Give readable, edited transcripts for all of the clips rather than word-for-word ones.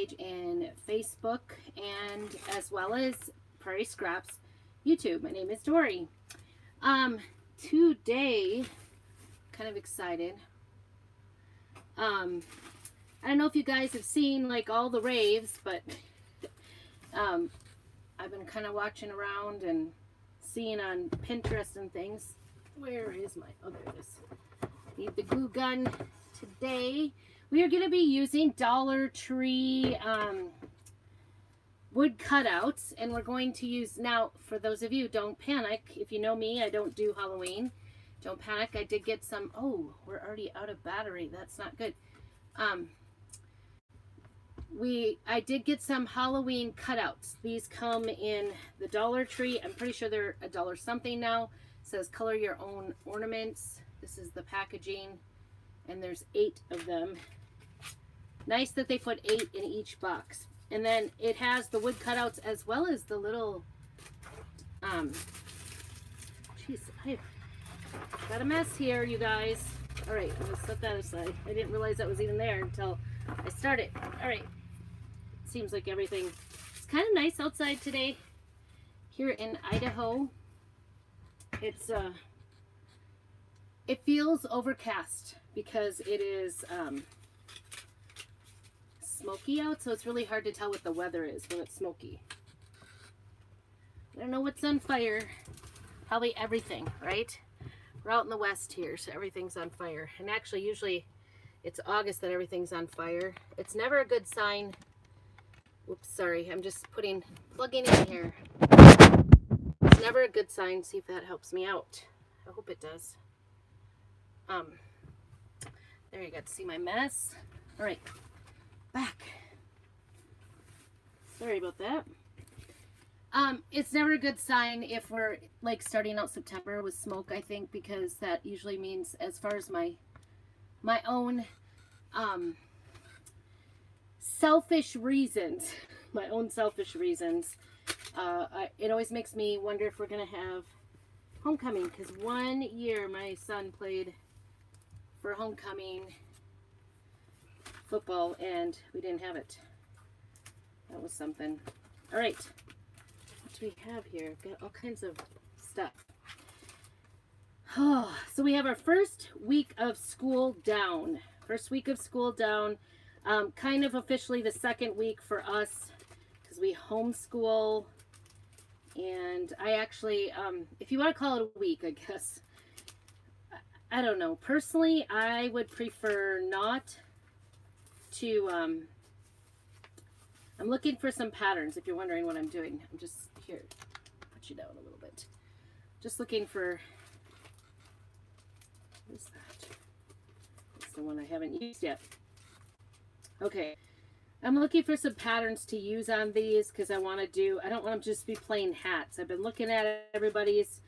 page in Facebook and as well as Prairie Scraps YouTube. My name is Dory. Today, kind of excited. I don't know if you guys have seen like all the raves, but I've been kind of watching around and seeing on Pinterest and things. Where is my, oh, there it is. Need the glue gun. Today, we are going to be using Dollar Tree wood cutouts, and we're going to use, now, for those of you, don't panic. If you know me, I don't do Halloween. Don't panic. I did get some, oh, we're already out of battery. That's not good. I did get some Halloween cutouts. These come in the Dollar Tree. I'm pretty sure they're $1 something now. It says color your own ornaments. This is the packaging, and there's 8 of them. Nice that they put 8 in each box. And then it has the wood cutouts as well as the little, jeez, I've got a mess here, you guys. All right, I'm gonna set that aside. I didn't realize that was even there until I started. All right, seems like everything, it's kind of nice outside today here in Idaho. It's, it feels overcast because it is, smoky out, so it's really hard to tell what the weather is when it's smoky. I don't know what's on fire. Probably everything, right? We're out in the west here, so everything's on fire. And actually, usually it's August that everything's on fire. It's never a good sign. Oops, sorry. I'm just plugging in here. It's never a good sign. See if that helps me out. I hope it does. There you got to see my mess. All right. Back. Sorry about that. It's never a good sign if we're like starting out September with smoke, I think, because that usually means, as far as my own selfish reasons, it always makes me wonder if we're gonna have homecoming, because one year my son played for homecoming football and we didn't have it. That was something. All right, what do we have here? I've got all kinds of stuff. Oh, so we have our first week of school down. Kind of officially the second week for us because we homeschool. And I actually, if you want to call it a week, I guess. I don't know. Personally, I would prefer not to, I'm looking for some patterns, if you're wondering what I'm doing. I'm just, here, put you down a little bit. Just looking for, what is that? That's the one I haven't used yet. Okay. I'm looking for some patterns to use on these because I don't want them to just be plain hats. I've been looking at everybody's.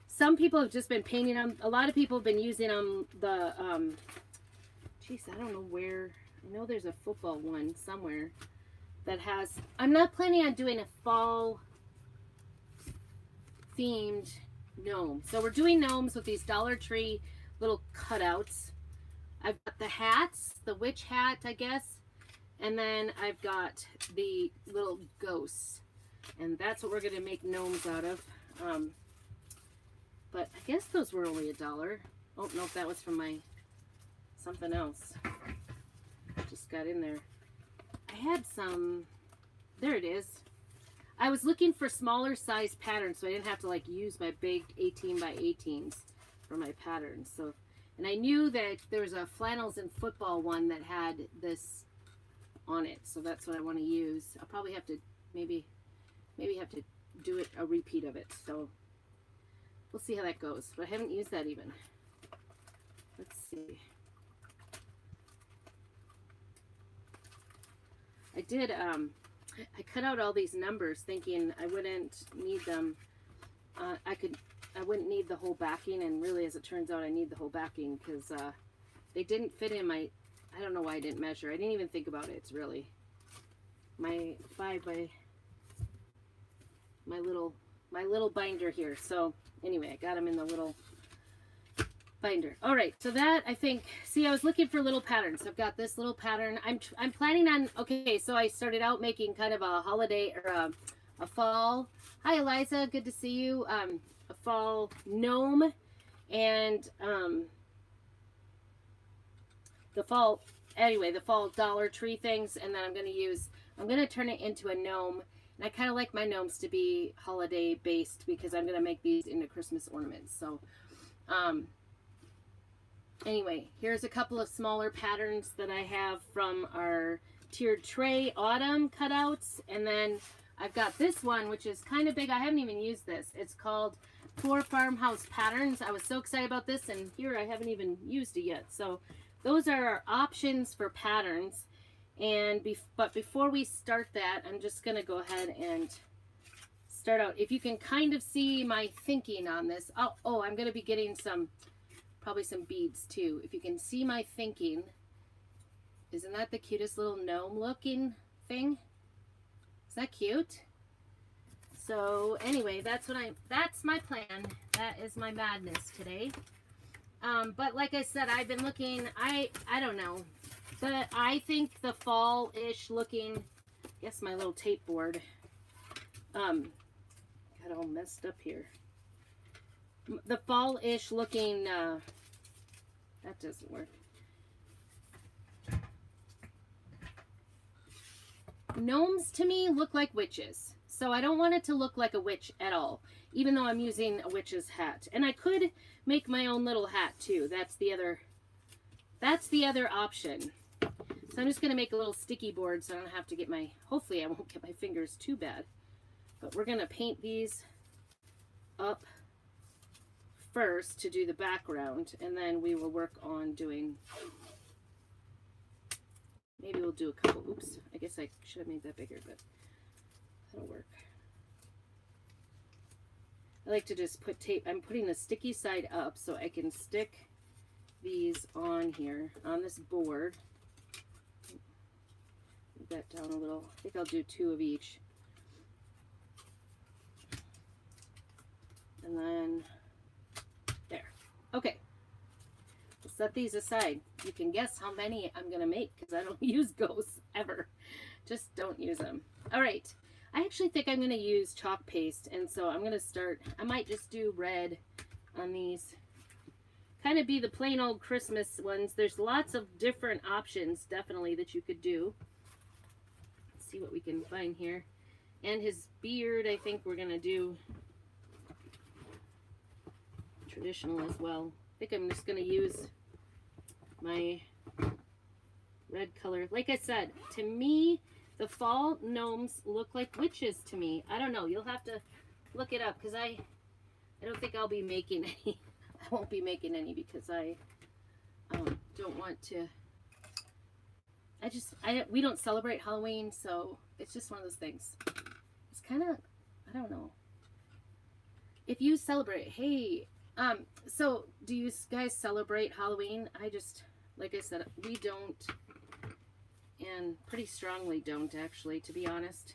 Some people have just been painting them. A lot of people have been using them. Geez, I don't know where. I know there's a football one somewhere that has. I'm not planning on doing a fall themed gnome. So we're doing gnomes with these Dollar Tree little cutouts. I've got the hats, the witch hat, I guess. And then I've got the little ghosts. And that's what we're going to make gnomes out of. But I guess those were only $1. Oh, no, that was from my something else. Just got in there. I had some, there it is. I was looking for smaller size patterns so I didn't have to like use my big 18 by 18s for my patterns. So, and I knew that there was a flannels and football one that had this on it, so that's what I want to use. I'll probably have to maybe have to do it a repeat of it, so we'll see how that goes. But I haven't used that even. Let's see. I did I cut out all these numbers thinking I wouldn't need them. I wouldn't need the whole backing, and really, as it turns out, I need the whole backing because they didn't fit in my, I don't know why I didn't measure. I didn't even think about it. It's really my 5 by my little binder here. So anyway, I got them in the little binder. All right, so that I think, see, I was looking for little patterns. I've got this little pattern. I'm planning on, okay, so I started out making kind of a holiday or a fall. Hi, Eliza, good to see you. A fall gnome and the fall, anyway, the fall Dollar Tree things, and then I'm going to turn it into a gnome. And I kind of like my gnomes to be holiday based because I'm going to make these into Christmas ornaments. So, anyway, here's a couple of smaller patterns that I have from our tiered tray autumn cutouts. And then I've got this one, which is kind of big. I haven't even used this. It's called Poor Farmhouse Patterns. I was so excited about this, and here I haven't even used it yet. So those are our options for patterns. And but before we start that, I'm just going to go ahead and start out. If you can kind of see my thinking on this. Oh, I'm going to be getting probably some beads too. If you can see my thinking. Isn't that the cutest little gnome looking thing? Is that cute? So anyway, that's my plan. That is my madness today. But like I said, I've been looking, I don't know, but I think the fall-ish looking, I guess my little tape board, got all messed up here. The fall-ish looking, that doesn't work. Gnomes to me look like witches. So I don't want it to look like a witch at all, even though I'm using a witch's hat. And I could make my own little hat too. That's the other option. So I'm just going to make a little sticky board so I don't have to get hopefully I won't get my fingers too bad. But we're going to paint these up first to do the background, and then we will work on doing, maybe we'll do a couple, oops, I guess I should have made that bigger, but that'll work. I like to just put tape, I'm putting the sticky side up so I can stick these on here, on this board. Move that down a little. I think I'll do 2 of each. And then, there. Okay. We'll set these aside. You can guess how many I'm going to make because I don't use ghosts ever. Just don't use them. All right. I actually think I'm going to use chalk paste, and so I'm going to start, I might just do red on these. Kind of be the plain old Christmas ones. There's lots of different options, definitely, that you could do. Let's see what we can find here. And his beard, I think we're going to do traditional as well. I think I'm just going to use my red color. Like I said, to me, the fall gnomes look like witches to me. I don't know. You'll have to look it up because I don't think I'll be making any. I won't be making any because I don't want to. We don't celebrate Halloween, so it's just one of those things. It's kind of, I don't know. If you celebrate, hey, so do you guys celebrate Halloween? Like I said, we don't. And pretty strongly don't, actually, to be honest.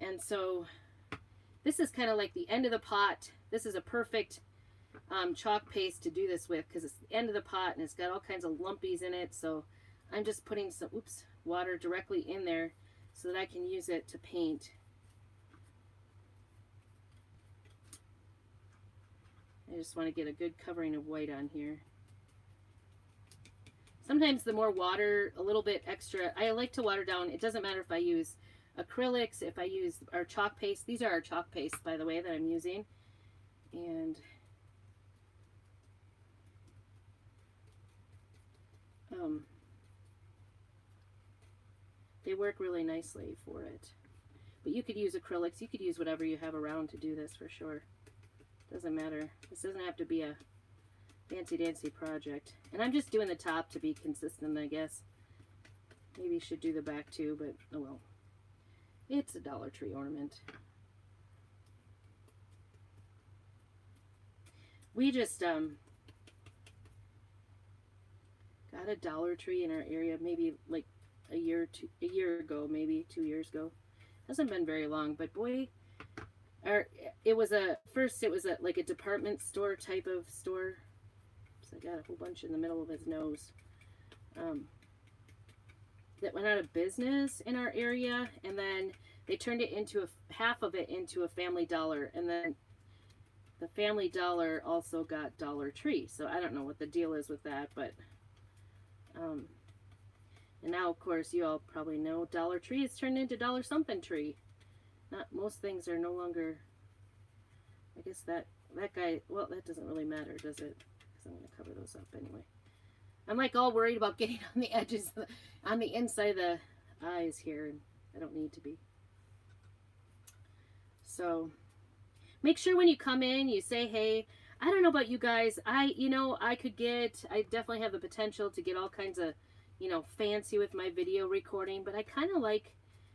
And so this is kind of like the end of the pot. This is a perfect chalk paste to do this with because it's the end of the pot and it's got all kinds of lumpies in it. So I'm just putting some water directly in there so that I can use it to paint. I just want to get a good covering of white on here. Sometimes the more water, a little bit extra, I like to water down. It doesn't matter if I use acrylics, if I use our chalk paste. These are our chalk paste, by the way, that I'm using. And they work really nicely for it. But you could use acrylics. You could use whatever you have around to do this for sure. Doesn't matter. This doesn't have to be a fancy dancy project. And I'm just doing the top to be consistent, I guess. Maybe you should do the back too, but oh well. It's a Dollar Tree ornament. We just got a Dollar Tree in our area maybe like a year ago, maybe 2 years ago. Hasn't been very long, but boy, it was like a department store type of store. I got a whole bunch in the middle of his nose. That went out of business in our area, and then they turned it into half of it into a Family Dollar, and then the Family Dollar also got Dollar Tree. So I don't know what the deal is with that, but and now, of course, you all probably know Dollar Tree has turned into Dollar Something Tree. Not most things are no longer. I guess that guy. Well, that doesn't really matter, does it? Because I'm going to cover those up anyway. I'm like all worried about getting on the edges, on the inside of the eyes here, and I don't need to be. So make sure when you come in, you say, hey, I don't know about you guys. I definitely have the potential to get all kinds of, fancy with my video recording, but I kind of like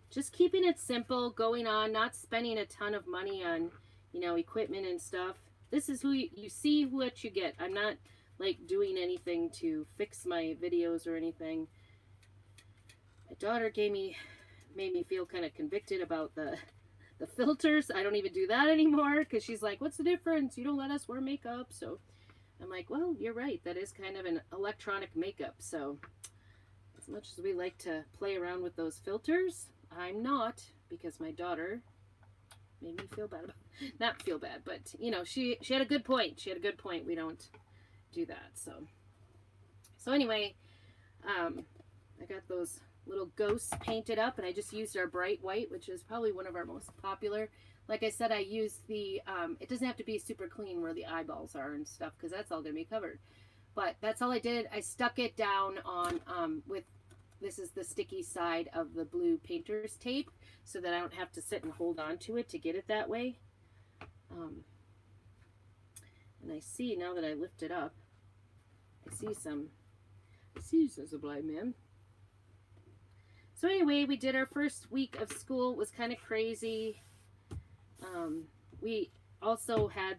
just keeping it simple, going on, not spending a ton of money on, equipment and stuff. This is who you see what you get. I'm not like doing anything to fix my videos or anything. My daughter made me feel kind of convicted about the filters. I don't even do that anymore because she's like, what's the difference? You don't let us wear makeup. So I'm like, well, you're right. That is kind of an electronic makeup. So as much as we like to play around with those filters, I'm not, because my daughter made me feel bad about it. Not feel bad, but she had a good point. She had a good point. We don't do that. So anyway, I got those little ghosts painted up, and I just used our bright white, which is probably one of our most popular. Like I said, I used the it doesn't have to be super clean where the eyeballs are and stuff, because that's all gonna be covered, but that's all I did. I stuck it down on with, this is the sticky side of the blue painter's tape, so that I don't have to sit and hold on to it to get it that way. And I see, now that I lift it up, I see, says a blind man. So anyway, we did our first week of school. It was kind of crazy. We also had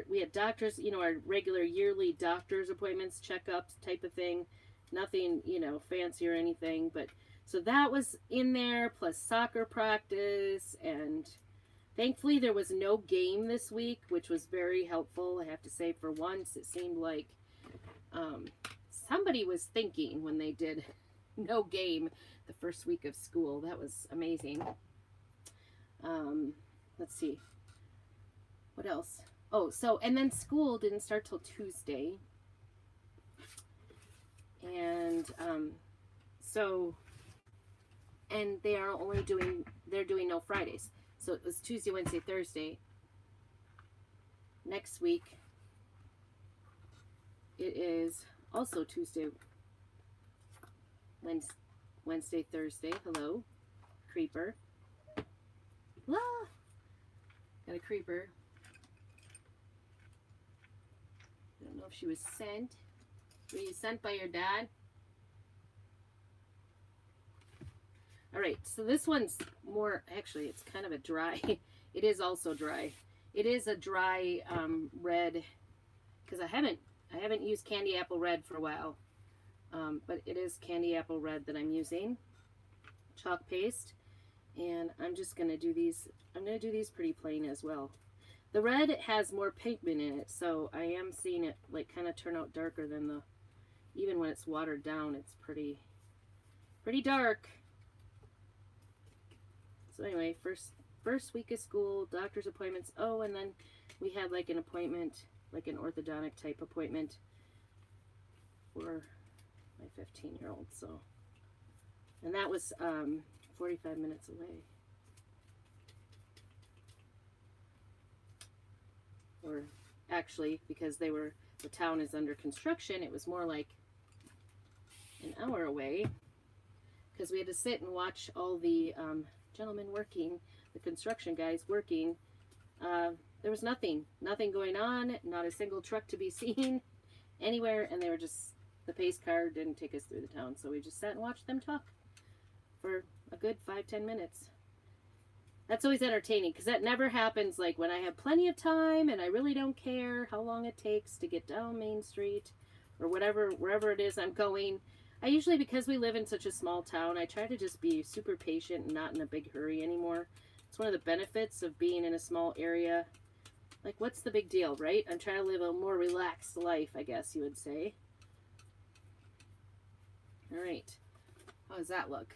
we had doctors, our regular yearly doctor's appointments, checkups type of thing. Nothing, fancy or anything. But so that was in there, plus soccer practice. And thankfully there was no game this week, which was very helpful. I have to say, for once, it seemed like somebody was thinking when they did no game the first week of school. That was amazing. Let's see. What else? Oh, and then school didn't start till Tuesday. And and they're doing no Fridays. So it was Tuesday, Wednesday, Thursday. Next week, it is also Tuesday, Wednesday, Thursday. Hello, creeper. La! Got a creeper. I don't know if she was sent. Were you sent by your dad? All right, so this one's more, actually, it's kind of a dry. It is also dry. It is a dry red, because I haven't used candy apple red for a while. But it is candy apple red that I'm using. Chalk paste. And I'm just going to do these. I'm going to do these pretty plain as well. The red has more pigment in it, so I am seeing it like kind of turn out darker than even when it's watered down, it's pretty dark. So anyway, first week of school, doctor's appointments. Oh, and then we had like an appointment, like an orthodontic type appointment for my 15-year-old. So, and that was 45 minutes away. Or actually, because the town is under construction, it was more like an hour away, because we had to sit and watch all the gentlemen working, the construction guys working. There was nothing going on, not a single truck to be seen anywhere, and the pace car didn't take us through the town, so we just sat and watched them talk for a good 5-10 minutes. That's always entertaining, because that never happens like when I have plenty of time and I really don't care how long it takes to get down Main Street or wherever it is I'm going. I usually, because we live in such a small town, I try to just be super patient and not in a big hurry anymore. It's one of the benefits of being in a small area. Like, what's the big deal, right? I'm trying to live a more relaxed life, I guess you would say. All right. How does that look?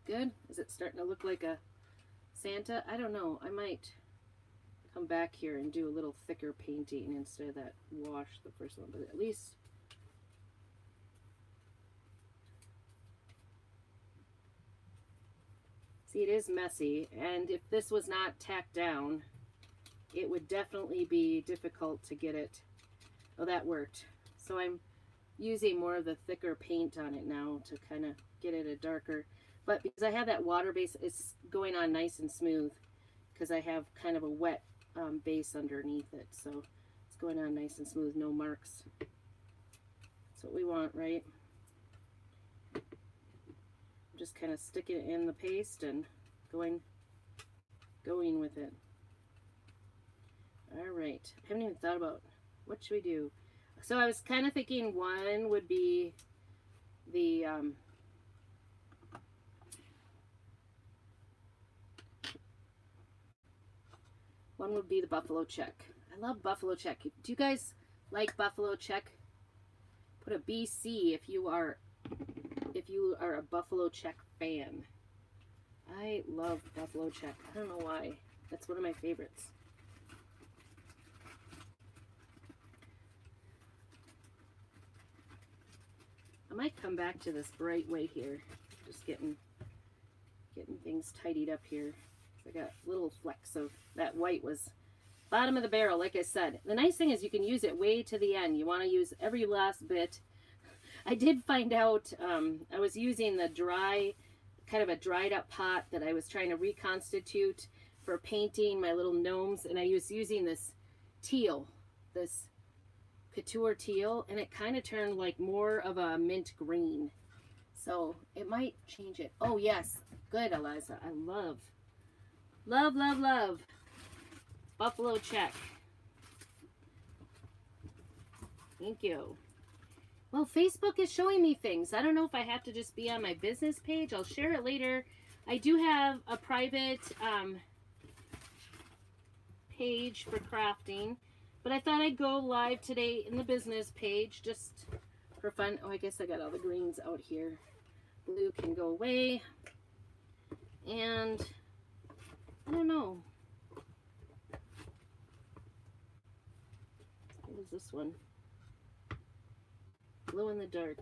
Good? Is it starting to look like a Santa? I don't know. I might come back here and do a little thicker painting instead of that wash, the first one, but at least see, it is messy, and if this was not tacked down, it would definitely be difficult to get it. Oh, that worked. So I'm using more of the thicker paint on it now to kind of get it a darker, but because I have that water base, it's going on nice and smooth because I have kind of a wet base underneath it, so it's going on nice and smooth, no marks. That's what we want, right? I'm just kind of sticking it in the paste and going with it. All right, I haven't even thought about what should we do. So I was kind of thinking one would be the buffalo check. I love buffalo check. Do you guys like buffalo check? Put a BC if you are a buffalo check fan. I love buffalo check. I don't know why. That's one of my favorites. I might come back to this bright white here. Just getting things tidied up here. I got little flecks of that white was bottom of the barrel, like I said. The nice thing is you can use it way to the end. You want to use every last bit. I did find out I was using the kind of a dried up pot that I was trying to reconstitute for painting my little gnomes, and I was using this teal, this couture teal, and it kind of turned like more of a mint green. So it might change it. Oh yes, good, Eliza. I love buffalo check. Thank you. Well, Facebook is showing me things. I don't know if I have to just be on my business page. I'll share it later. I do have a private page for crafting, but I thought I'd go live today in the business page just for fun. Oh, I guess I got all the greens out here. Blue can go away. And I don't know. What is this one? Glow in the dark.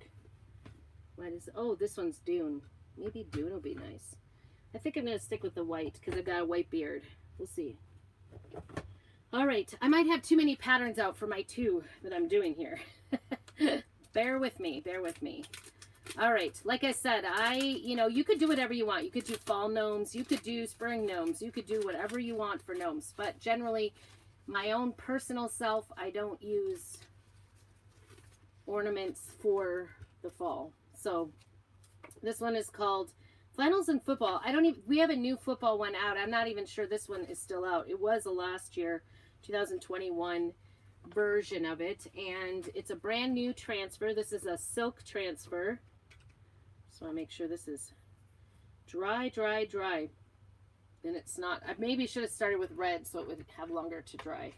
What is? Oh, this one's Dune. Maybe Dune will be nice. I think I'm going to stick with the white because I've got a white beard. We'll see. All right. I might have too many patterns out for my two that I'm doing here. Bear with me. Bear with me. All right. Like I said, you could do whatever you want. You could do fall gnomes. You could do spring gnomes. You could do whatever you want for gnomes. But generally, my own personal self, I don't use ornaments for the fall. So this one is called Flannels and Football. We have a new football one out. I'm not even sure this one is still out. It was a last year, 2021 version of it, and it's a brand new transfer. This is a silk transfer. So I make sure this is dry. And it's not. I maybe should have started with red so it would have longer to dry.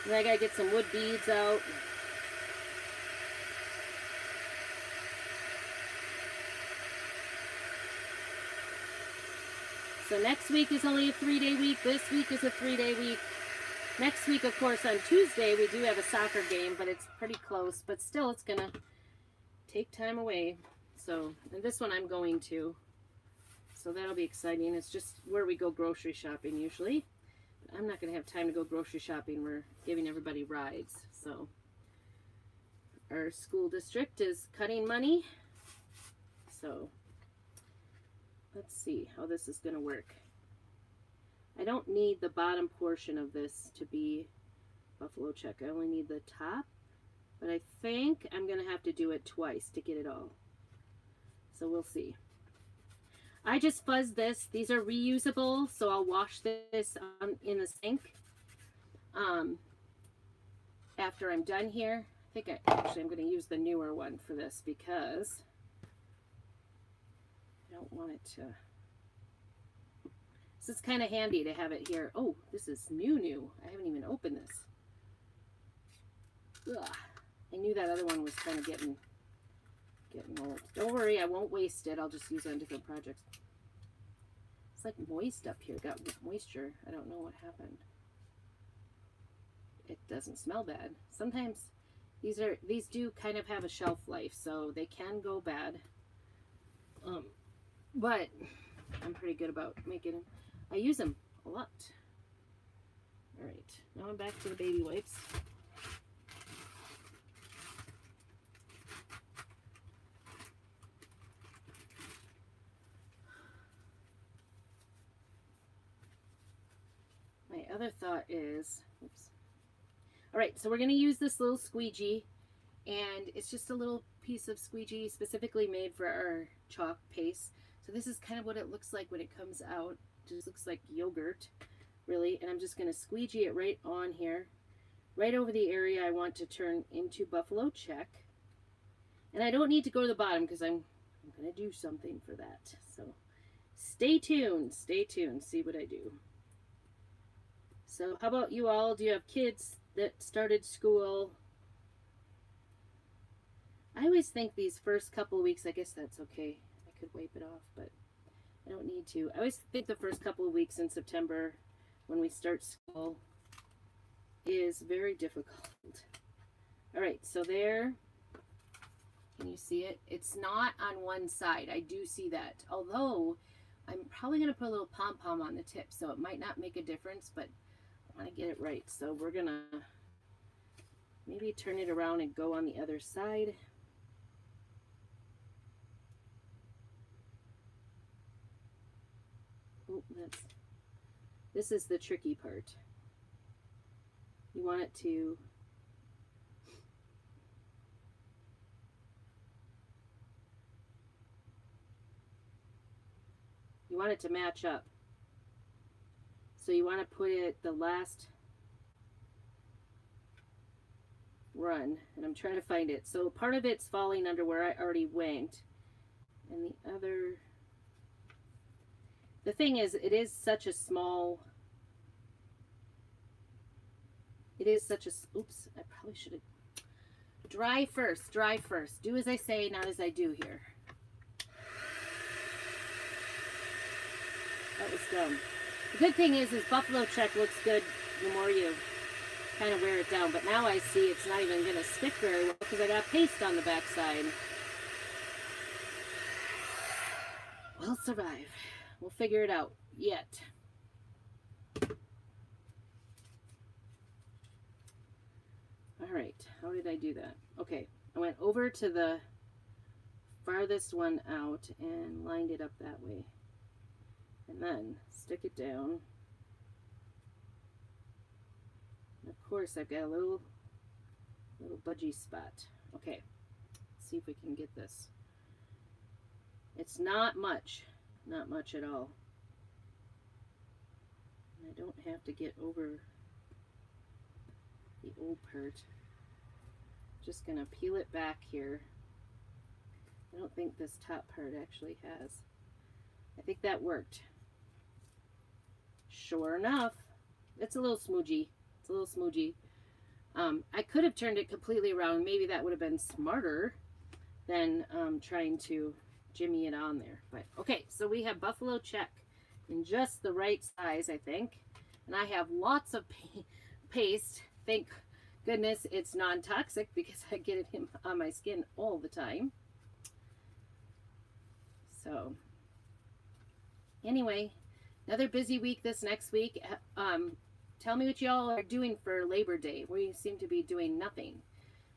And I gotta get some wood beads out. So next week is only a 3-day week. This week is a 3-day week. Next week, of course, on Tuesday, we do have a soccer game, but it's pretty close. But still, it's gonna take time away. So, and this one I'm going to. So that'll be exciting. It's just where we go grocery shopping usually. I'm not going to have time to go grocery shopping. We're giving everybody rides. So our school district is cutting money. So let's see how this is going to work. I don't need the bottom portion of this to be buffalo check. I only need the top. But I think I'm going to have to do it twice to get it all. So we'll see. I just fuzzed this. These are reusable, so I'll wash this in the sink after I'm done here. I think I'm going to use the newer one for this because I don't want it to. This is kind of handy to have it here. Oh, this is new. I haven't even opened this. Ugh. I knew that other one was kind of getting old. Don't worry, I won't waste it. I'll just use it on different projects. It's like moist up here. Got moisture. I don't know what happened. It doesn't smell bad. Sometimes these do kind of have a shelf life, so they can go bad. But I'm pretty good about making them. I use them a lot. All right, now I'm back to the baby wipes. My other thought is, oops. All right, so we're going to use this little squeegee, and it's just a little piece of squeegee specifically made for our chalk paste. So this is kind of what it looks like when it comes out. It just looks like yogurt, really. And I'm just going to squeegee it right on here, right over the area I want to turn into buffalo check. And I don't need to go to the bottom because I'm going to do something for that. So stay tuned, see what I do. So how about you all? Do you have kids that started school? I always think these first couple of weeks, I guess that's okay. I could wipe it off, but I don't need to. I always think the first couple of weeks in September when we start school is very difficult. All right, so there, can you see it? It's not on one side. I do see that. Although I'm probably going to put a little pom-pom on the tip, so it might not make a difference, but I want to get it right. So we're going to maybe turn it around and go on the other side. Oh, this is the tricky part. You want it to match up. So you want to put it the last run, and I'm trying to find it. So part of it's falling under where I already went, and the other, the thing is, it is such a small, oops, I probably should have, dry first, do as I say, not as I do here. That was dumb. The good thing is buffalo check looks good the more you kind of wear it down, but now I see it's not even going to stick very well because I got paste on the back side. We'll survive. We'll figure it out yet. All right, how did I do that? Okay, I went over to the farthest one out and lined it up that way. And then stick it down. And of course, I've got a little budgie spot. Okay, let's see if we can get this. It's not much at all. And I don't have to get over the old part. Just gonna peel it back here. I don't think this top part actually has. I think that worked. Sure enough, it's a little smoochy. It's a little smoochy. I could have turned it completely around. Maybe that would have been smarter than trying to jimmy it on there. But okay, so we have buffalo check in just the right size, I think. And I have lots of paste. Thank goodness it's non-toxic because I get it on my skin all the time. So anyway, another busy week this next week. Tell me what y'all are doing for Labor Day. We seem to be doing nothing.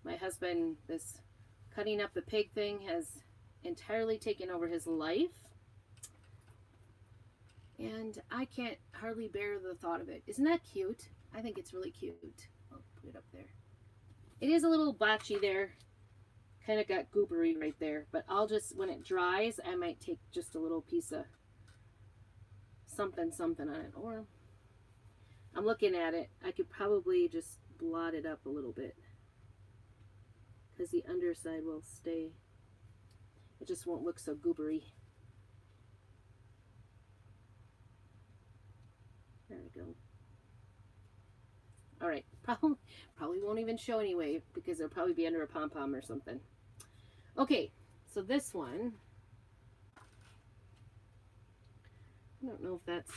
My husband, this cutting up the pig thing has entirely taken over his life. And I can't hardly bear the thought of it. Isn't that cute? I think it's really cute. I'll put it up there. It is a little botchy there. Kind of got goobery right there. But I'll just, when it dries, I might take just a little piece of something on it. Or I'm looking at it. I could probably just blot it up a little bit. Because the underside will stay. It just won't look so goobery. All right, probably won't even show anyway because it'll probably be under a pom-pom or something. Okay, so this one, I don't know if that's,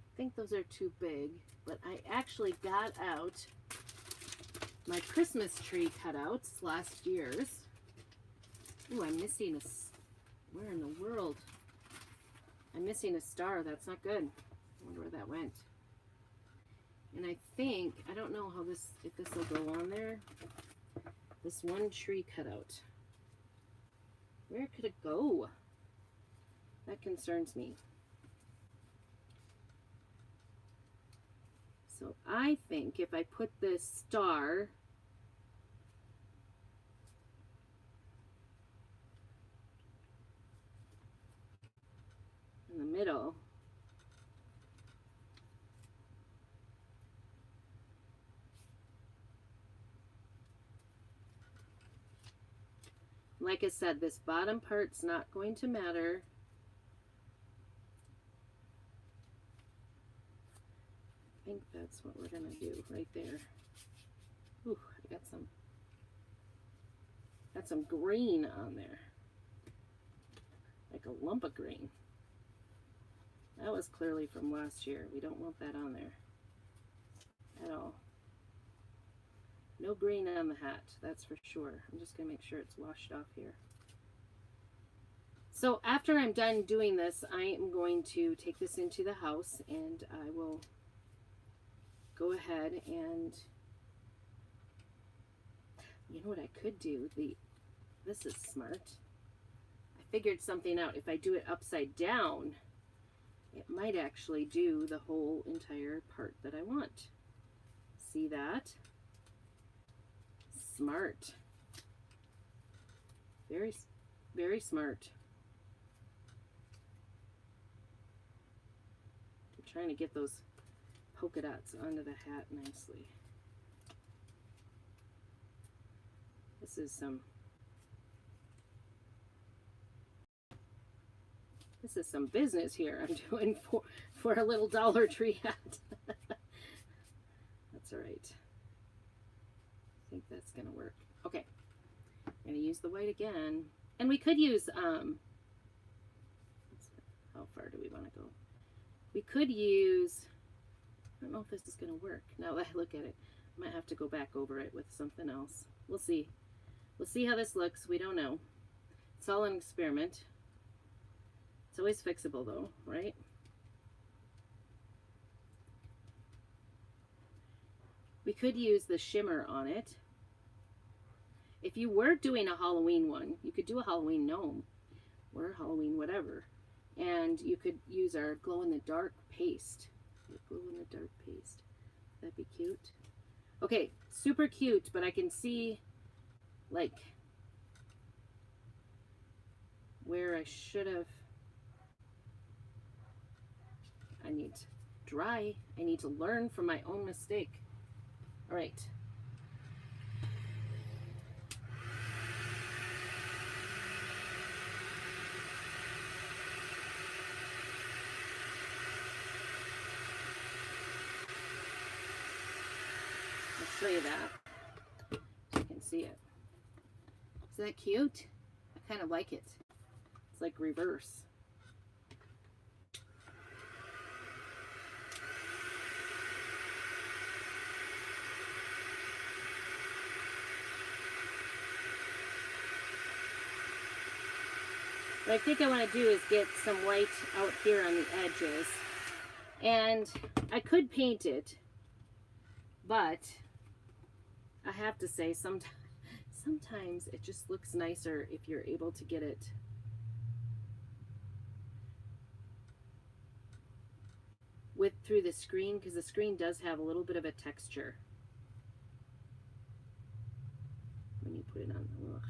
I think those are too big, but I actually got out my Christmas tree cutouts last year's. Ooh, I'm missing a, where in the world? I'm missing a star. That's not good. I wonder where that went. And I think, I don't know how this, if this will go on there. This one tree cutout. Where could it go? That concerns me. So I think if I put this star in the middle, like I said, this bottom part's not going to matter. I think that's what we're gonna do right there. Ooh, I got some green on there. Like a lump of green. That was clearly from last year. We don't want that on there at all. No green on the hat, that's for sure. I'm just gonna make sure it's washed off here. So after I'm done doing this, I am going to take this into the house and I will go ahead and, you know what I could do? This is smart. I figured something out. If I do it upside down, it might actually do the whole entire part that I want. See that? Smart. Very, very smart. I'm trying to get those polka dots onto the hat nicely. This is some business here I'm doing for a little Dollar Tree hat. That's all right. I think that's gonna work. Okay, I'm gonna use the white again, and we could use how far do we want to go? We could use, I don't know if this is gonna work. Now that I look at it, I might have to go back over it with something else. We'll see. We'll see how this looks. We don't know. It's all an experiment. It's always fixable though, right? We could use the shimmer on it. If you were doing a Halloween one, you could do a Halloween gnome or a Halloween whatever. And you could use our glow-in-the-dark paste. Glow-in-the-dark paste. That'd be cute. Okay, super cute, but I can see like where I should have. I need to dry. I need to learn from my own mistake. All right. I'll show you that so you can see it. Is that cute? I kind of like it. It's like reverse. What I think I want to do is get some white out here on the edges. And I could paint it, but I have to say sometimes it just looks nicer if you're able to get it through the screen, because the screen does have a little bit of a texture when you put it on. Ugh.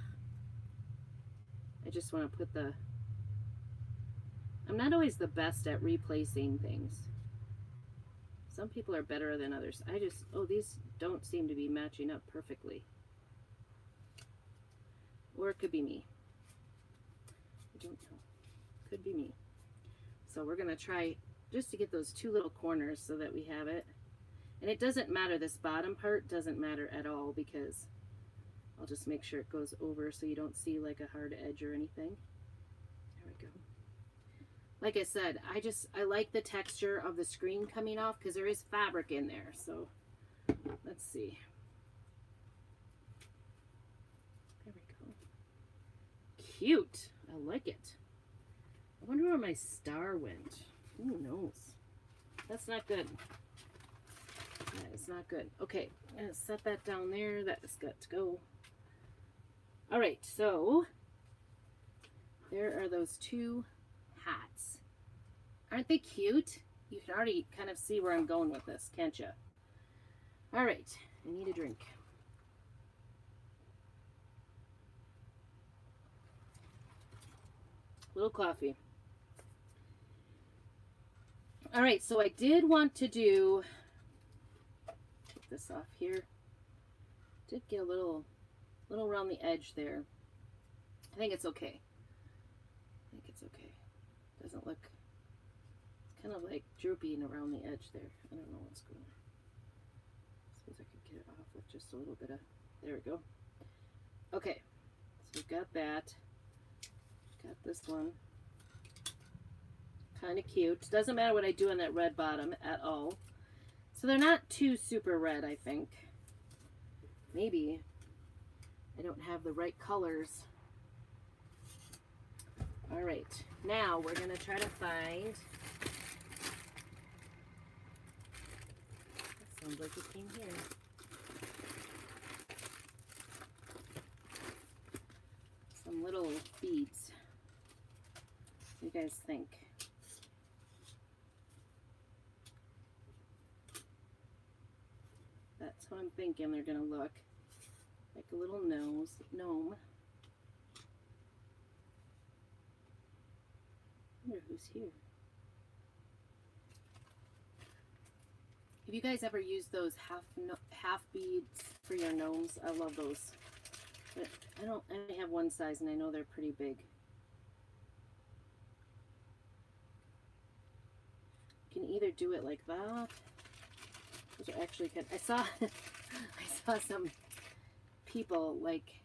I just want to put I'm not always the best at replacing things. Some people are better than others. These don't seem to be matching up perfectly. Or it could be me. I don't know. Could be me. So we're going to try just to get those two little corners so that we have it. And it doesn't matter, this bottom part doesn't matter at all, because I'll just make sure it goes over so you don't see like a hard edge or anything. There we go. Like I said, I like the texture of the screen coming off because there is fabric in there. So let's see. There we go. Cute. I like it. I wonder where my star went. Who knows? That's not good. That is not good. Okay, I'm gonna set that down there. That has got to go. All right, so there are those two hats. Aren't they cute? You can already kind of see where I'm going with this, can't you? All right, I need a drink. Little coffee. All right, so I did want to do, take this off here. Did get a little around the edge there. I think it's okay. I think it's okay. Doesn't look, it's kind of like drooping around the edge there. I don't know what's going on. I suppose I could get it off with just a little bit of, there we go. Okay, so we've got that. Got this one. Kind of cute. Doesn't matter what I do on that red bottom at all. So they're not too super red, I think. Maybe I don't have the right colors. All right, now we're gonna try to find, that sounds like it came here. Some little beads. What do you guys think? That's how I'm thinking they're gonna look. Like a little gnome. I wonder who's here. Have you guys ever used those half beads for your gnomes? I love those. But I only have one size and I know they're pretty big. You can either do it like that. Those are actually good. I saw some people like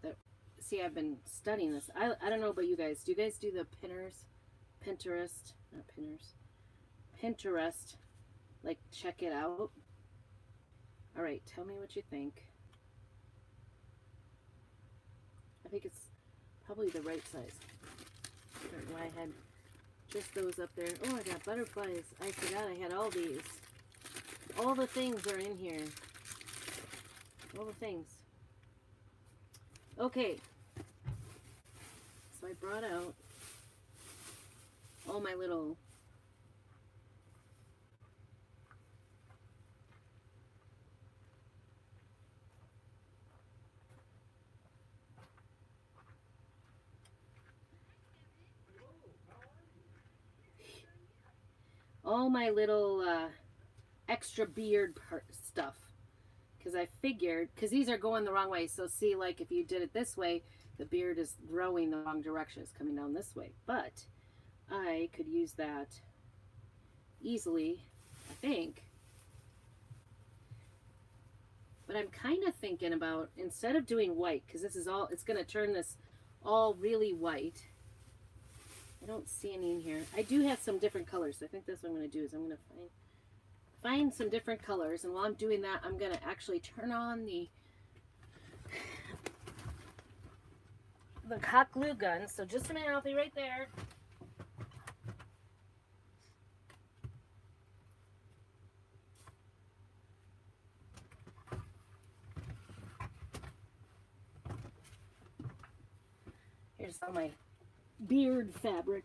that. See, I've been studying this. I don't know about you guys. Do you guys do the Pinterest, like check it out? All right, tell me what you think. I think it's probably the right size. I don't know why I had just those up there. Oh, I got butterflies. I forgot I had all these. All the things are in here. All the things. Okay. So I brought out all my little extra beard stuff, because I figured, because these are going the wrong way, so see, like if you did it this way, the beard is growing the wrong direction, it's coming down this way, but I could use that easily, I think. But I'm kind of thinking about, instead of doing white, because this is all, it's going to turn this all really white. I don't see any in here. I do have some different colors. I think that's what I'm going to do, is I'm going to find some different colors, and while I'm doing that, I'm going to actually turn on the hot glue gun. So just a minute, I'll be right there. Here's all my beard fabric.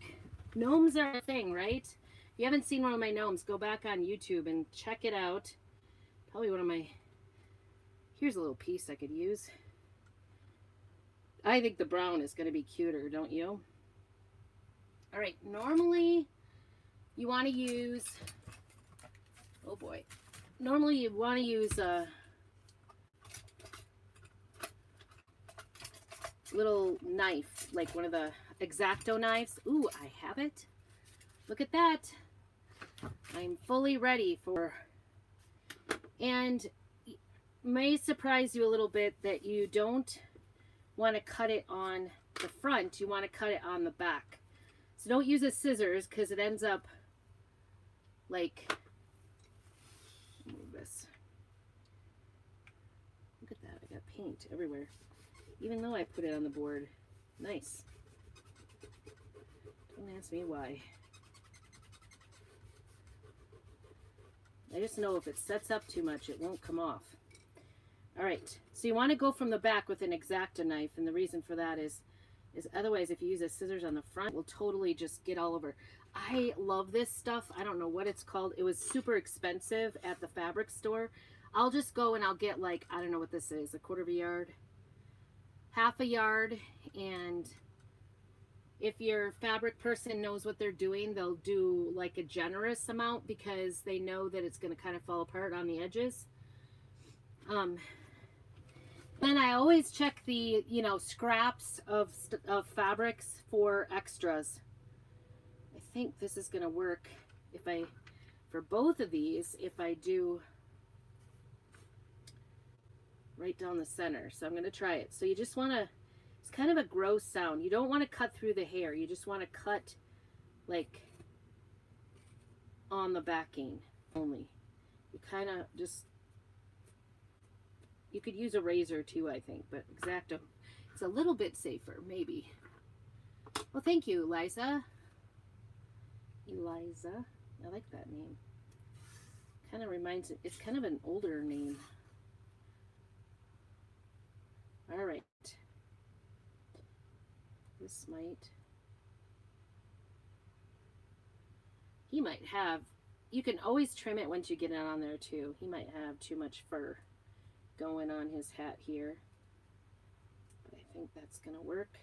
Gnomes are a thing, right? If you haven't seen one of my gnomes, go back on YouTube and check it out. Probably one of my, here's a little piece I could use. I think the brown is going to be cuter, don't you? All right, normally you want to use, oh boy, normally you want to use a little knife, like one of the X-Acto knives. Ooh, I have it. look at that. I'm fully ready for, and may surprise you a little bit that you don't want to cut it on the front. You want to cut it on the back. So don't use a scissors because it ends up like, move this. Look at that, I got paint everywhere. Even though I put it on the board. Nice. Don't ask me why. I just know if it sets up too much, it won't come off. All right, so you want to go from the back with an X-Acto knife, and the reason for that is otherwise if you use a scissors on the front, it will totally just get all over. I love this stuff. I don't know what it's called. It was super expensive at the fabric store. I'll just go and I'll get like, I don't know what this is, 1/4 yard, half a yard, and if your fabric person knows what they're doing, they'll do like a generous amount because they know that it's going to kind of fall apart on the edges. Then I always check the, you know, scraps of fabrics for extras. I think this is going to work if I, for both of these, if I do right down the center. So I'm going to try it. So you just want to, it's kind of a gross sound. You don't want to cut through the hair. You just want to cut like on the backing only. You kind of just, you could use a razor too, I think, but X-Acto, it's a little bit safer, maybe. Well, thank you, Eliza. Eliza, I like that name. Kind of reminds it, it's kind of an older name. All right. This might, he might have, you can always trim it once you get it on there too. He might have too much fur going on his hat here, but I think that's gonna work.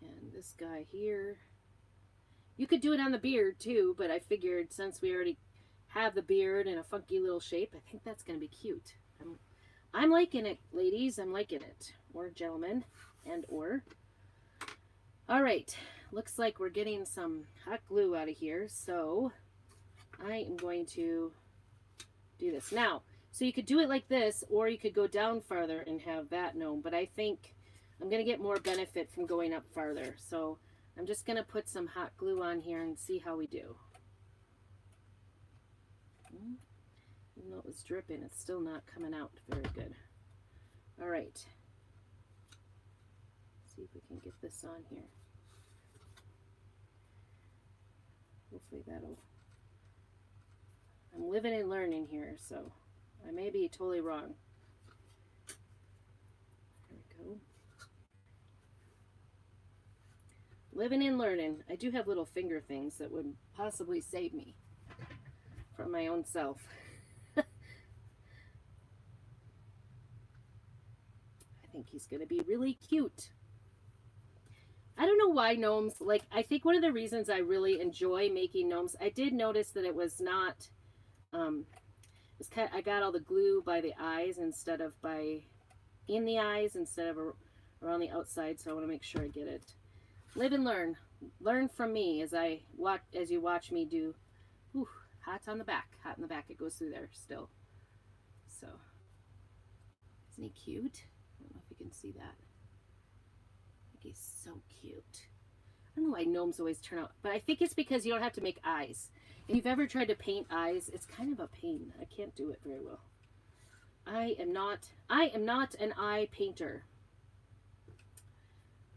And this guy here, you could do it on the beard too, but I figured since we already have the beard in a funky little shape, I think that's gonna be cute. I'm liking it, ladies. I'm liking it, or gentlemen, and or. All right, looks like we're getting some hot glue out of here, so I am going to do this now. So you could do it like this, or you could go down farther and have that gnome, but I think I'm going to get more benefit from going up farther. So I'm just going to put some hot glue on here and see how we do. Even though it was dripping, it's still not coming out very good. All right. See if we can get this on here. Hopefully that'll, I'm living and learning here, so I may be totally wrong. There we go. Living and learning. I do have little finger things that would possibly save me from my own self. I think he's going to be really cute. I don't know why gnomes, like, I think one of the reasons I really enjoy making gnomes, I did notice that it was not, it's kind of, I got all the glue by the eyes instead of in the eyes instead of around the outside, so I want to make sure I get it. Live and learn. Learn from me as you watch me do. Whew, hot on the back. Hot in the back. It goes through there still. So, isn't he cute? I don't know if you can see that. I think he's so cute. I don't know why gnomes always turn out, but I think it's because you don't have to make eyes. If you've ever tried to paint eyes, it's kind of a pain. I can't do it very well. I am not an eye painter.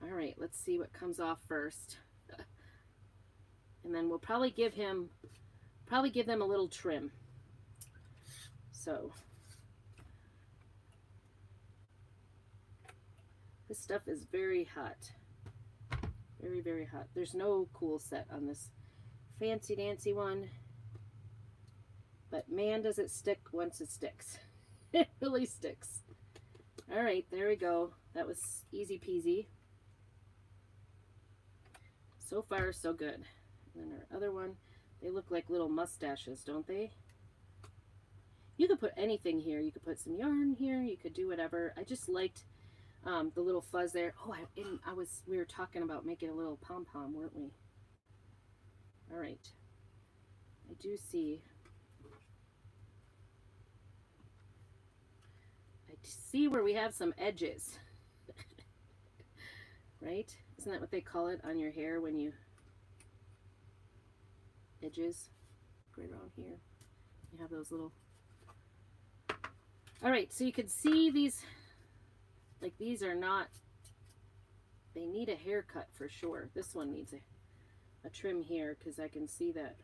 All right, let's see what comes off first. And then we'll probably give them a little trim. So this stuff is very hot. Very, very hot. There's no cool set on this fancy dancy one. But man, does it stick once it sticks. It really sticks. All right, there we go. That was easy peasy. So far, so good. And then our other one, they look like little mustaches, don't they? You could put anything here. You could put some yarn here. You could do whatever. I just liked the little fuzz there. Oh, we were talking about making a little pom-pom, weren't we? All right. I do see. I see where we have some edges. Right? Isn't that what they call it on your hair when you edges? Right around here. You have those little. All right, so you can see these, like these are not, they need a haircut for sure. This one needs a trim here because I can see that.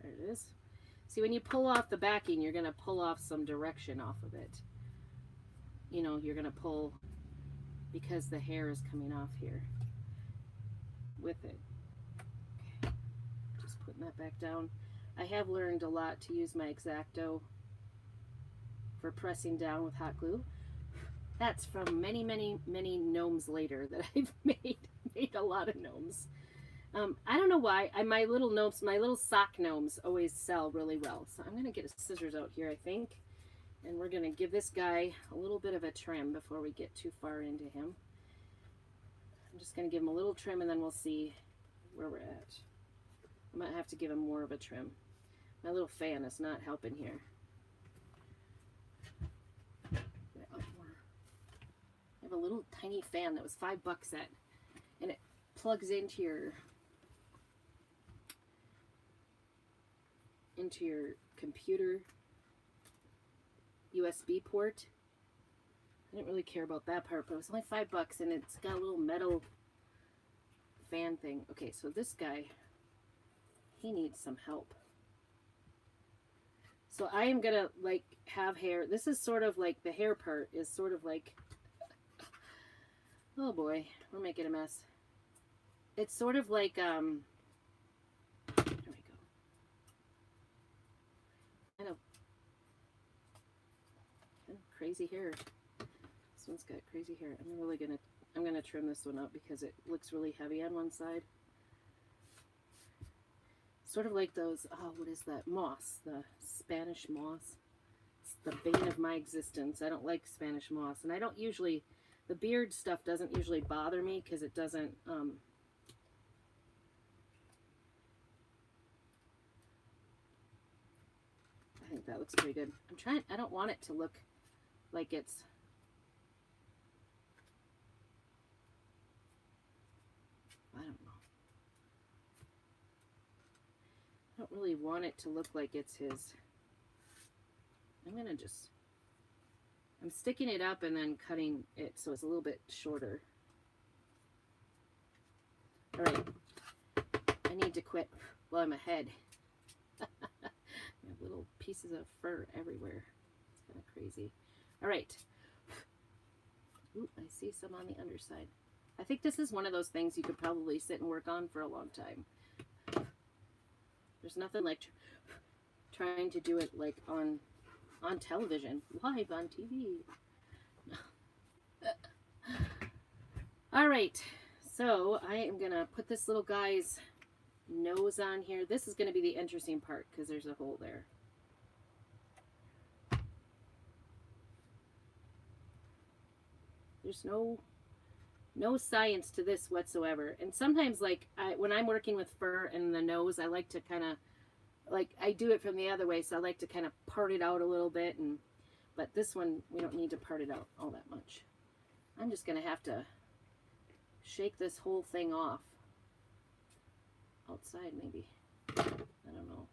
There it is. See, when you pull off the backing, you're going to pull off some direction off of it. You know, you're going to pull because the hair is coming off here with it. Okay. Just putting that back down. I have learned a lot to use my X-Acto for pressing down with hot glue. That's from many, many, many gnomes later that I've made a lot of gnomes. I don't know why. My little gnomes, my little sock gnomes always sell really well. So I'm going to get a scissors out here, I think. And we're going to give this guy a little bit of a trim before we get too far into him. I'm just going to give him a little trim and then we'll see where we're at. I might have to give him more of a trim. My little fan is not helping here. I have a little tiny fan that was $5 at, and it plugs into your computer USB port. I didn't really care about that part, but it was only $5 and it's got a little metal fan thing. Okay, so this guy, he needs some help. So I am gonna like have hair. This is sort of like the hair part is sort of like, oh boy, we're making a mess. It's sort of like, there we go. Kind of crazy hair. This one's got crazy hair. I'm gonna trim this one up because it looks really heavy on one side. Sort of like those, oh, what is that? Moss, the Spanish moss. It's the bane of my existence. I don't like Spanish moss. And I don't usually, the beard stuff doesn't usually bother me because it doesn't, I think that looks pretty good. I don't want it to look like it's, I don't know. I don't really want it to look like it's his. I'm sticking it up and then cutting it so it's a little bit shorter. All right, I need to quit while I'm ahead. I have little pieces of fur everywhere. It's kind of crazy. All right. Ooh, I see some on the underside. I think this is one of those things you could probably sit and work on for a long time. There's nothing like trying to do it like on television, live on TV. All right, so I am gonna put this little guy's nose on here. This is gonna be the interesting part because there's a hole there. There's no science to this whatsoever. And sometimes, like, when I'm working with fur and the nose, I like to kind of, like, I do it from the other way, so I like to kind of part it out a little bit. But this one, we don't need to part it out all that much. I'm just going to have to shake this whole thing off. Outside, maybe. I don't know.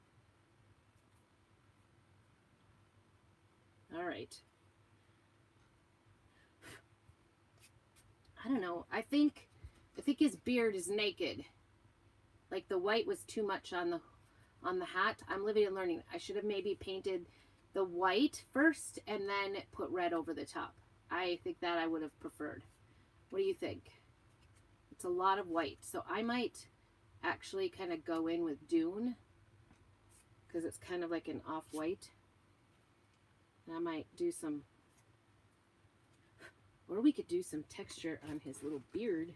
All right. I don't know. I think his beard is naked. Like the white was too much on the hat. I'm living and learning. I should have maybe painted the white first and then put red over the top. I think that I would have preferred. What do you think? It's a lot of white. So I might actually kind of go in with Dune because it's kind of like an off-white. And I might do some, or we could do some texture on his little beard.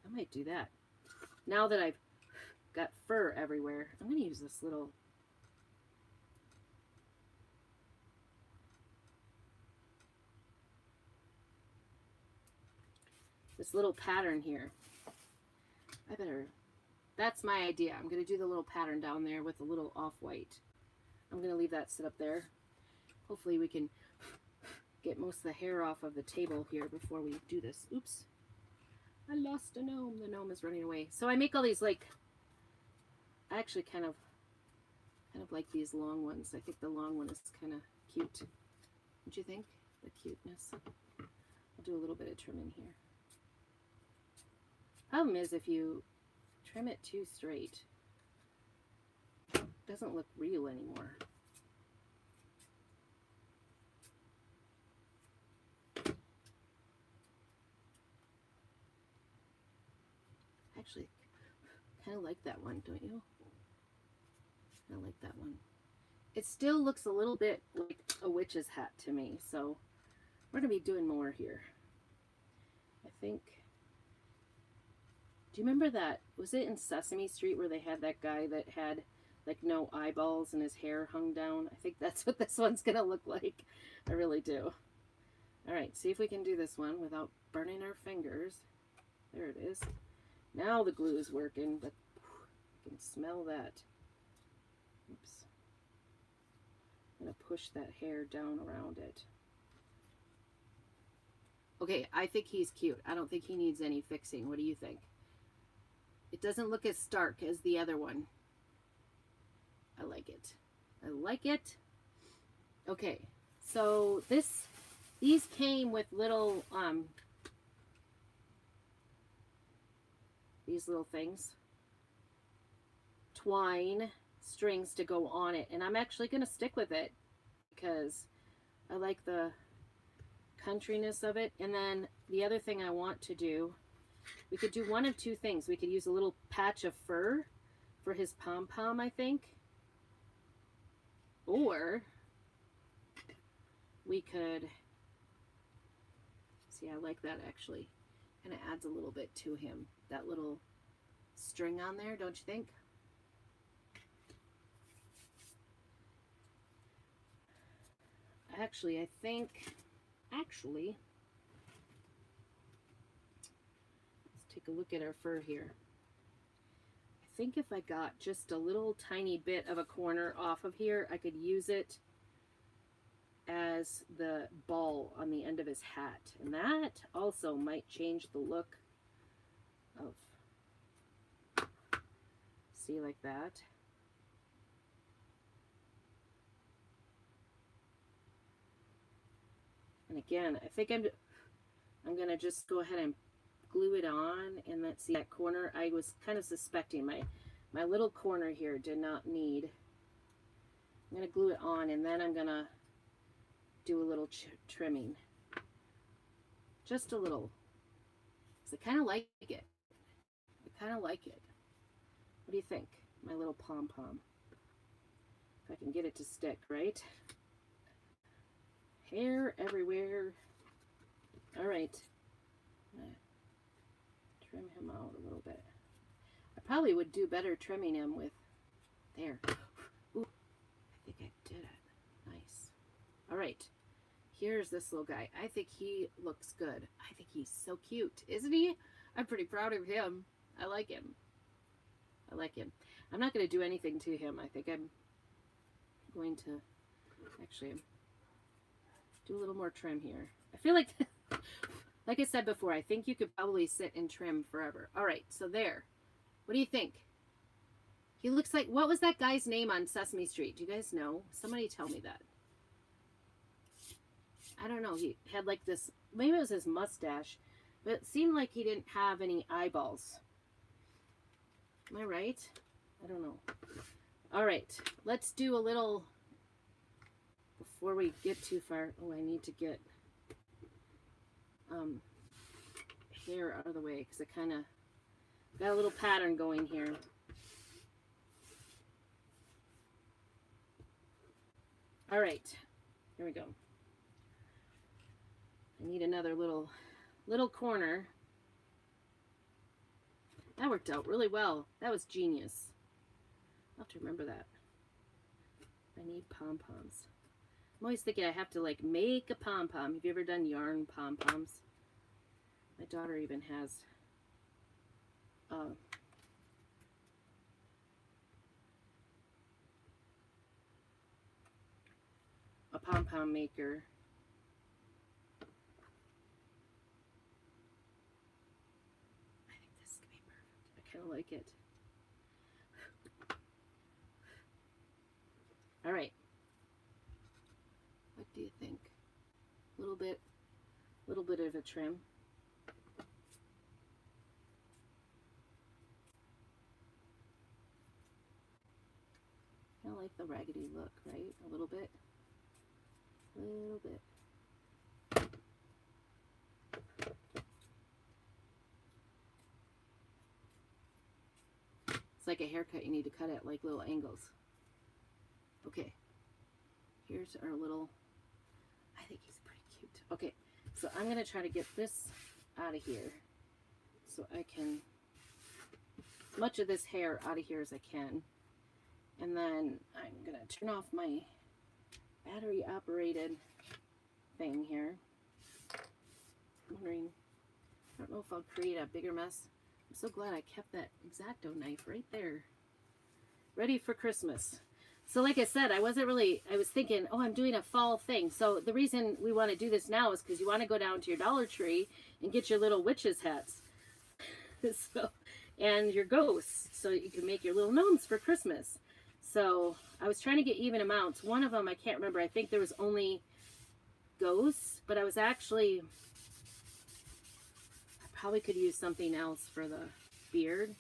I might do that. Now that I've got fur everywhere, I'm going to use this little, this little pattern here. I better, that's my idea. I'm going to do the little pattern down there with a little off-white. I'm going to leave that sit up there. Hopefully we can get most of the hair off of the table here before we do this. Oops. I lost a gnome. The gnome is running away. So I make all these, like, I actually kind of like these long ones. I think the long one is kind of cute. Don't you think? The cuteness. I'll do a little bit of trimming here. Problem is, if you trim it too straight, it doesn't look real anymore. Actually, kind of like that one, don't you? I like that one. It still looks a little bit like a witch's hat to me, so we're going to be doing more here. I think, do you remember that, was it in Sesame Street where they had that guy that had like no eyeballs and his hair hung down? I think that's what this one's going to look like. I really do. All right, see if we can do this one without burning our fingers. There it is. Now the glue is working, but you can smell that. Oops. I'm going to push that hair down around it. Okay, I think he's cute. I don't think he needs any fixing. What do you think? It doesn't look as stark as the other one. I like it. I like it. Okay, so these came with little, these little things. Twine strings to go on it, and I'm actually going to stick with it because I like the countryness of it. And then the other thing I want to do, we could do one of two things. We could use a little patch of fur for his pom-pom, I think, or we could see, I like that actually, kind of adds a little bit to him, that little string on there, don't you think? Actually, I think, let's take a look at our fur here. I think if I got just a little tiny bit of a corner off of here, I could use it as the ball on the end of his hat. And that also might change the look of, see, like that. And again, I think I'm going to just go ahead and glue it on, and let's see that corner. I was kind of suspecting my little corner here did not need. I'm going to glue it on, and then I'm going to do a little trimming. Just a little. Because I kind of like it. I kind of like it. What do you think? My little pom-pom. If I can get it to stick, right? Hair everywhere. All right. I'm gonna trim him out a little bit. I probably would do better trimming him with, there. Ooh, I think I did it. Nice. All right. Here's this little guy. I think he looks good. I think he's so cute, isn't he? I'm pretty proud of him. I like him. I like him. I'm not going to do anything to him. I think I'm going to actually do a little more trim here. I feel like, like I said before, I think you could probably sit and trim forever. All right, so there. What do you think? He looks like, what was that guy's name on Sesame Street? Do you guys know? Somebody tell me that. I don't know. He had like this, maybe it was his mustache, but it seemed like he didn't have any eyeballs. Am I right? I don't know. All right, let's do a little, before we get too far. Oh, I need to get hair out of the way because I kind of got a little pattern going here. All right, here we go. I need another little corner. That worked out really well. That was genius. I'll have to remember that. I need pom-poms. I'm always thinking I have to like make a pom-pom. Have you ever done yarn pom-poms? My daughter even has a pom-pom maker. I think this could be perfect. I kind of like it. All right. What do you think? A little bit of a trim. Kind of like the raggedy look, right? A little bit. A little bit. It's like a haircut. You need to cut at like little angles. Okay. Here's our little, I think he's pretty cute. Okay, so I'm going to try to get this out of here so I can, as much of this hair out of here as I can. And then I'm going to turn off my battery operated thing here. I'm wondering, I don't know if I'll create a bigger mess. I'm so glad I kept that X-Acto knife right there, ready for Christmas. So like I said, I was thinking, oh, I'm doing a fall thing. So the reason we want to do this now is because you want to go down to your Dollar Tree and get your little witches hats. So, and your ghosts, so you can make your little gnomes for Christmas. So I was trying to get even amounts. One of them, I can't remember. I think there was only ghosts, but I probably could use something else for the beard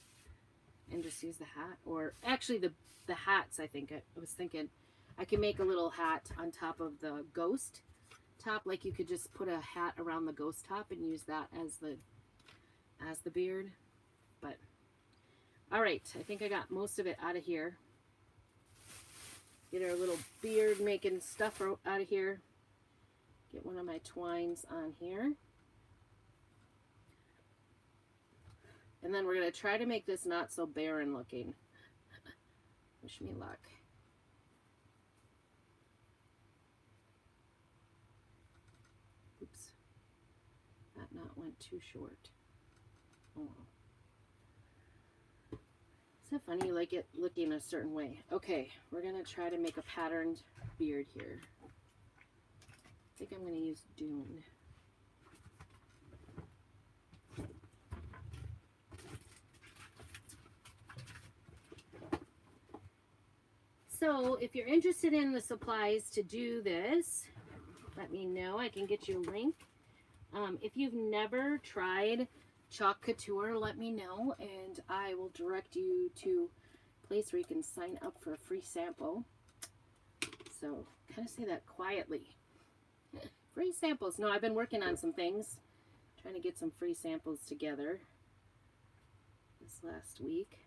and just use the hat. Or actually the hats, I think. I was thinking I could make a little hat on top of the ghost top. Like you could just put a hat around the ghost top and use that as the beard. But all right, I think I got most of it out of here. Get our little beard making stuff out of here. Get one of my twines on here. And then we're going to try to make this not so barren looking. Wish me luck. Oops. That knot went too short. Oh well. Isn't it funny you like it looking a certain way? Okay, we're going to try to make a patterned beard here. I think I'm going to use Dune. So if you're interested in the supplies to do this, let me know. I can get you a link. If you've never tried Chalk Couture, let me know, and I will direct you to a place where you can sign up for a free sample. So kind of say that quietly. Free samples. No, I've been working on some things, trying to get some free samples together this last week.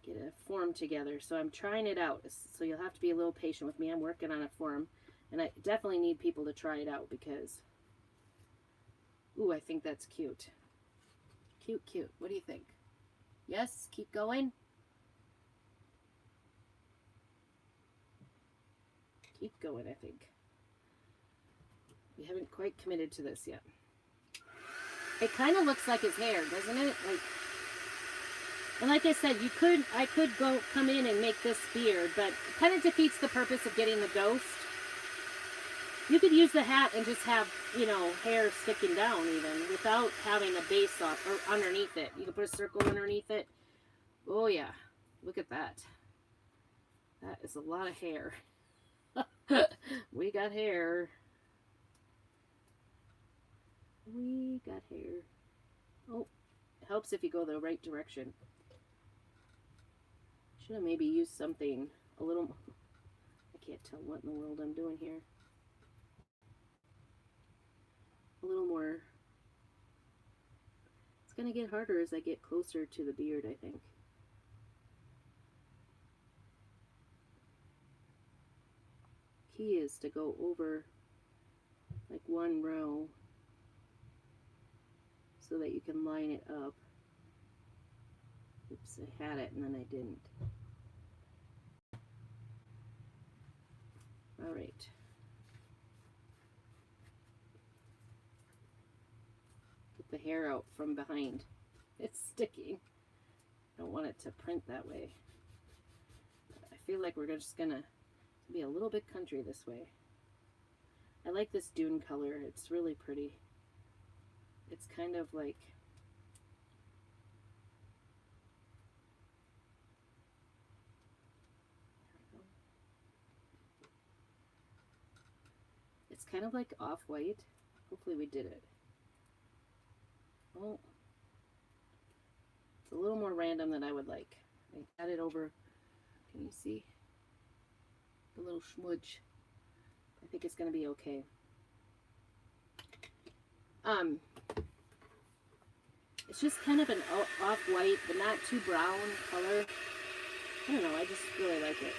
Get a form together. So I'm trying it out. So you'll have to be a little patient with me. I'm working on a form, and I definitely need people to try it out because, ooh, I think that's cute. Cute, cute. What do you think? Yes? Keep going? Keep going, I think. We haven't quite committed to this yet. It kind of looks like his hair, doesn't it? And like I said, I could come in and make this beard, but it kind of defeats the purpose of getting the ghost. You could use the hat and just have, you know, hair sticking down even without having a base off or underneath it. You could put a circle underneath it. Oh yeah, look at that. That is a lot of hair. We got hair. We got hair. Oh, it helps if you go the right direction. Should have maybe used something a little, I can't tell what in the world I'm doing here. A little more, it's going to get harder as I get closer to the beard, I think. Key is to go over like one row so that you can line it up. Oops, I had it and then I didn't. All right. the hair out from behind. It's sticking. I don't want it to print that way. I feel like we're just gonna be a little bit country this way. I like this dune color. It's really pretty. It's kind of like it's kind of like off-white. Hopefully we did it. Well, it's a little more random than I would like. I added over, can you see? The little smudge. I think it's going to be okay. It's just kind of an off-white, but not too brown color. I don't know, I just really like it.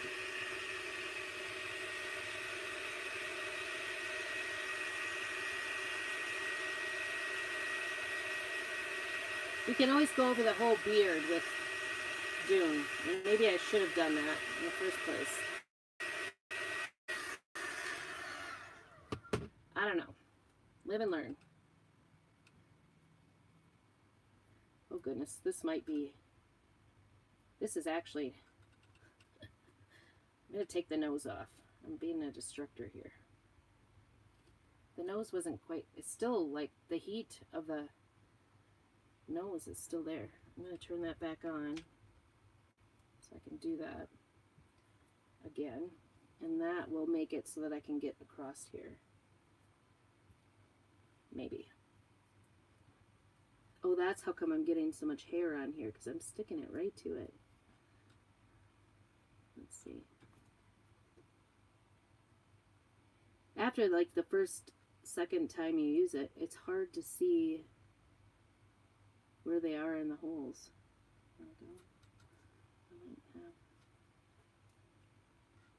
We can always go over the whole beard with Dune. Maybe I should have done that in the first place. I don't know. Live and learn. Oh goodness, this might be, this is actually, I'm going to take the nose off. I'm being a destructor here. The nose wasn't quite, it's still like the heat of the nose is still there. I'm going to turn that back on so I can do that again. And that will make it so that I can get across here. Maybe. Oh, that's how come I'm getting so much hair on here, because I'm sticking it right to it. Let's see. After like the second time you use it, it's hard to see where they are in the holes. There we go.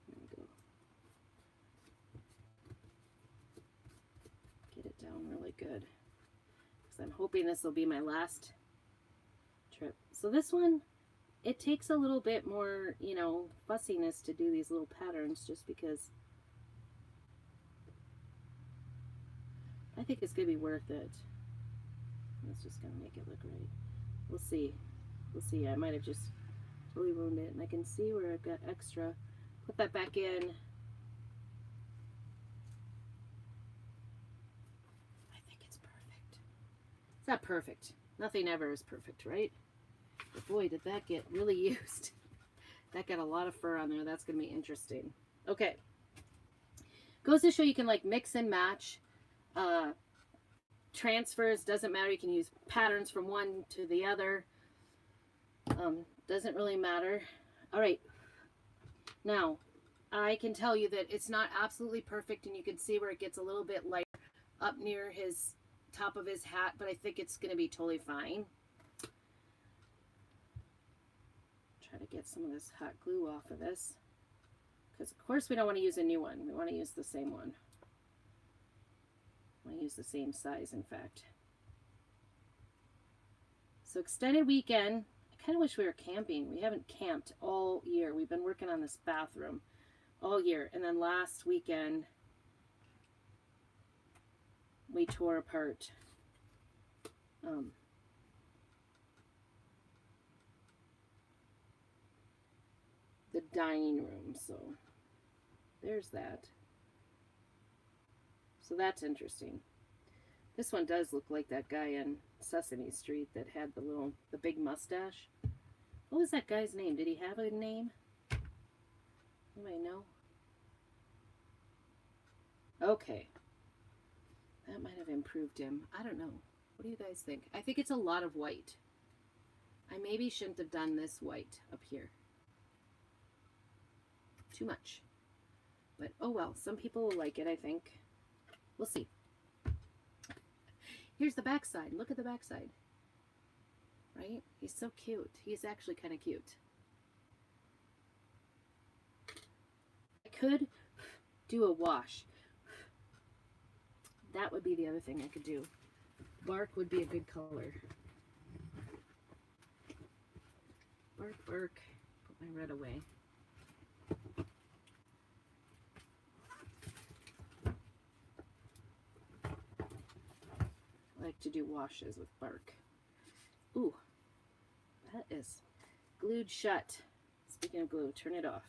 There we go. Get it down really good. I'm hoping this will be my last trip. So this one, it takes a little bit more, you know, fussiness to do these little patterns, just because I think it's going to be worth it. That's just going to make it look right. We'll see. We'll see. I might have just totally ruined it. And I can see where I've got extra. Put that back in. It's not perfect. Nothing ever is perfect, right? But boy, did that get really used. That got a lot of fur on there. That's going to be interesting. Okay. Goes to show you can like mix and match. Transfers, doesn't matter. You can use patterns from one to the other. Doesn't really matter. All right. Now, I can tell you that it's not absolutely perfect, and you can see where it gets a little bit lighter up near his top of his hat, but I think it's going to be totally fine. Try to get some of this hot glue off of this, because of course we don't want to use a new one. We want to use the same one. I want to use the same size, in fact. So extended weekend. I kind of wish we were camping. We haven't camped all year. We've been working on this bathroom all year, and then last weekend we tore apart the dining room, so there's that. So that's interesting. This one does look like that guy in Sesame Street that had the big mustache. What was that guy's name? Did he have a name? Anybody know? Okay. That might have improved him. I don't know. What do you guys think? I think it's a lot of white. I maybe shouldn't have done this white up here. Too much. But oh well, some people will like it, I think. We'll see. Here's the back side. Look at the back side. Right? He's so cute. He's actually kind of cute. I could do a wash. That would be the other thing I could do. Bark would be a good color. Bark, bark. Put my red away. I like to do washes with bark. Ooh, that is glued shut. Speaking of glue, turn it off.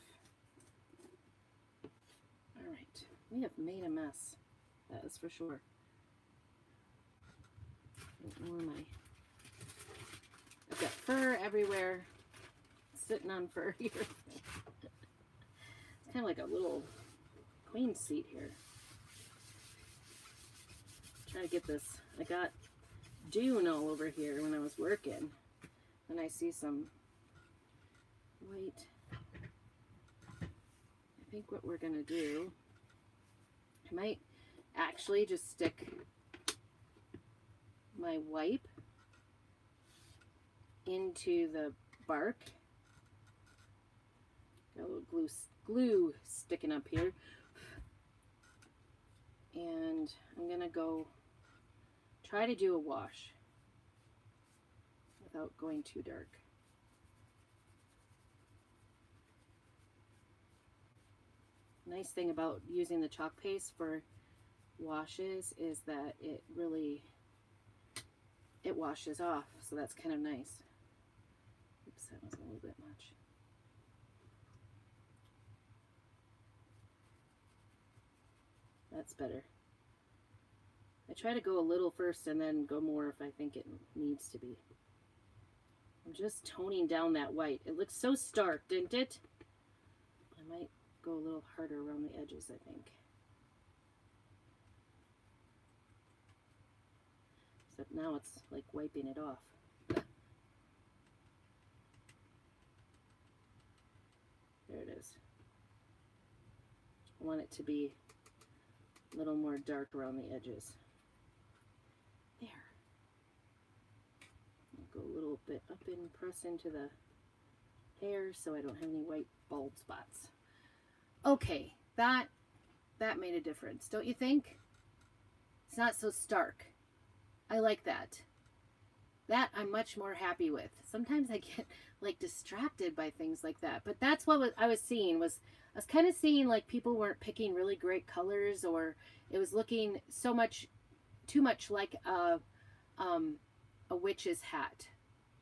All right, we have made a mess. That is for sure. I've got fur everywhere. Sitting on fur here. It's kind of like a little queen seat here. Trying to get this. I got dune all over here when I was working. And I see some white. I think what we're going to do, I might actually just stick my wipe into the bark. Got a little glue sticking up here. And I'm going to go try to do a wash without going too dark. Nice thing about using the chalk paste for washes is that it washes off, so that's kind of nice. Oops, that was a little bit much. That's better. I try to go a little first and then go more if I think it needs to be. I'm just toning down that white. It looks so stark, didn't it? I might go a little harder around the edges, I think. Except now it's like wiping it off. There it is. I want it to be a little more dark around the edges. There. I'll go a little bit up and press into the hair so I don't have any white bald spots. Okay, that made a difference, don't you think? It's not so stark. I like that. That I'm much more happy with. Sometimes I get like distracted by things like that, but that's what I was seeing. I was kind of seeing like people weren't picking really great colors, or it was looking too much like a witch's hat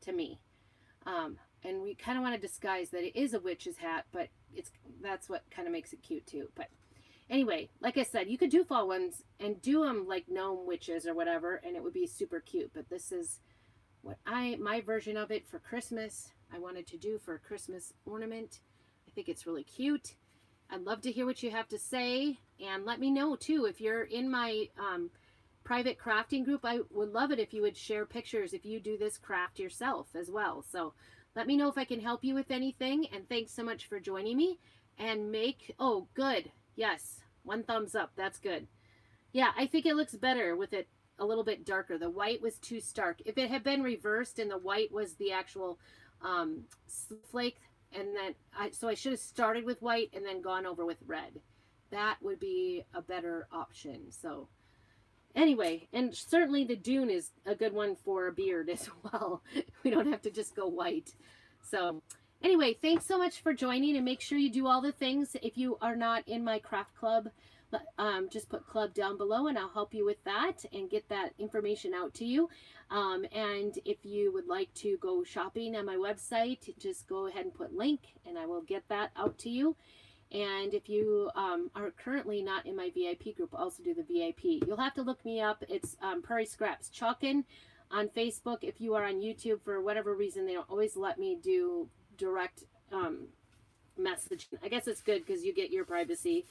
to me. And we kind of want to disguise that it is a witch's hat, but that's what kind of makes it cute too. But anyway, like I said, you could do fall ones and do them like gnome witches or whatever, and it would be super cute. But this is what my version of it for Christmas. I wanted to do for a Christmas ornament. I think it's really cute. I'd love to hear what you have to say, and let me know too if you're in my private crafting group. I would love it if you would share pictures if you do this craft yourself as well. So let me know if I can help you with anything, and thanks so much for joining me. And oh, good. Yes, 1 thumbs up. That's good. Yeah, I think it looks better with it a little bit darker. The white was too stark. If it had been reversed and the white was the actual flake, and then so I should have started with white and then gone over with red. That would be a better option. So anyway, and certainly the dune is a good one for a beard as well. We don't have to just go white. So anyway, thanks so much for joining, and make sure you do all the things. If you are not in my craft club, just put club down below and I'll help you with that and get that information out to you. And if you would like to go shopping on my website, just go ahead and put link and I will get that out to you. And if you are currently not in my VIP group, I'll also do the VIP. You'll have to look me up. It's Prairie Scraps Chalkin on Facebook. If you are on YouTube, for whatever reason, they don't always let me do direct messaging. I guess it's good because you get your privacy.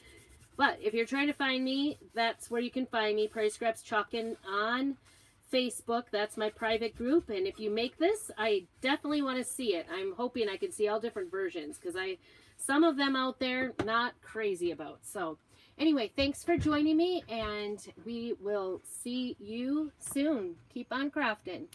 But if you're trying to find me, that's where you can find me, Prairie Scraps Chalkin on Facebook. That's my private group. And if you make this, I definitely want to see it. I'm hoping I can see all different versions, because some of them out there, not crazy about. So anyway, thanks for joining me, and we will see you soon. Keep on crafting.